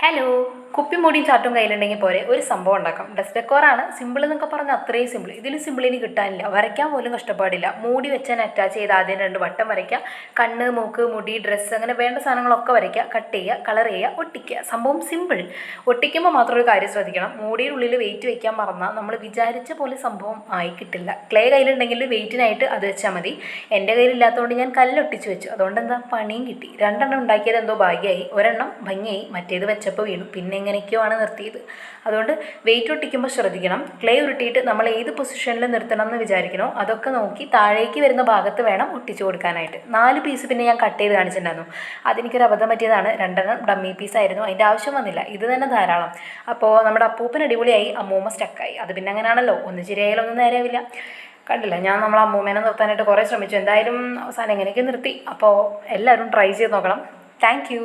Hello. കുപ്പിമുടിയും ചാർട്ടും കയ്യിലുണ്ടെങ്കിൽ പോരെ ഒരു സംഭവം ഉണ്ടാക്കാം. ഡെസ്ക് ഡെക്കോറാണ്. സിമ്പിൾ എന്നൊക്കെ പറഞ്ഞാൽ അത്രയും സിമ്പിൾ. ഇതിൽ സിമ്പിൾ ഇനി കിട്ടാനില്ല. വരയ്ക്കാൻ പോലും കഷ്ടപ്പാടില്ല. മൂടി വെച്ചാൽ അറ്റാച്ച് ചെയ്ത് ആദ്യം 2 വട്ടം വരയ്ക്കുക. കണ്ണ്, മൂക്ക്, മുടി, ഡ്രസ്സ് അങ്ങനെ വേണ്ട സാധനങ്ങളൊക്കെ വരയ്ക്കുക. കട്ട് ചെയ്യുക, കളർ ചെയ്യുക, ഒട്ടിക്കുക. സംഭവം സിമ്പിൾ. ഒട്ടിക്കുമ്പോൾ മാത്രം ഒരു കാര്യം ശ്രദ്ധിക്കണം. മൂടിയുടെ ഉള്ളിൽ വെയിറ്റ് വയ്ക്കാൻ മറന്നാൽ നമ്മൾ വിചാരിച്ച പോലെ സംഭവം ആയി കിട്ടില്ല. ക്ലേ കയ്യിലുണ്ടെങ്കിൽ വെയിറ്റിനായിട്ട് അത് വെച്ചാൽ മതി. എൻ്റെ കയ്യിലില്ലാത്തതുകൊണ്ട് ഞാൻ കല്ലൊട്ടിച്ച് വെച്ചു. അതുകൊണ്ട് എന്താ പണിയും കിട്ടി. 2 എണ്ണം ഉണ്ടാക്കിയത് എന്തോ ഭാഗ്യമായി. ഒരെണ്ണം ഭംഗിയായി, മറ്റേത് വെച്ചപ്പോൾ വീണു. പിന്നെ എങ്ങനെയൊക്കെയാണ് നിർത്തിയത്. അതുകൊണ്ട് വെയിറ്റ് ഒട്ടിക്കുമ്പോൾ ശ്രദ്ധിക്കണം. ക്ലേ ഉരുട്ടിയിട്ട് നമ്മൾ ഏത് പൊസിഷനിൽ നിർത്തണം എന്ന് വിചാരിക്കണോ അതൊക്കെ നോക്കി താഴേക്ക് വരുന്ന ഭാഗത്ത് വേണം ഒട്ടിച്ചു കൊടുക്കാനായിട്ട്. 4 പീസ് പിന്നെ ഞാൻ കട്ട് ചെയ്ത് കാണിച്ചിട്ടുണ്ടായിരുന്നു. അതെനിക്കൊരു അബദ്ധം പറ്റിയതാണ്. 2 എണ്ണം ഡമ്മി പീസായിരുന്നു. അതിൻ്റെ ആവശ്യം വന്നില്ല. ഇത് തന്നെ ധാരാളം. അപ്പോൾ നമ്മുടെ അപ്പൂപ്പൻ അടിപൊളിയായി, അമ്മൂമ്മ സ്റ്റക്കായി. അത് പിന്നെ അങ്ങനെയാണല്ലോ, ഒന്ന് ശരിയായാലും ഒന്നും നേരെയാവില്ല. കണ്ടില്ല, ഞാൻ നമ്മളെ അമ്മൂമ്മേനെ നിർത്താനായിട്ട് കുറേ ശ്രമിച്ചു. എന്തായാലും അവസാനം എങ്ങനെയൊക്കെ നിർത്തി. അപ്പോൾ എല്ലാവരും ട്രൈ ചെയ്ത് നോക്കണം. താങ്ക്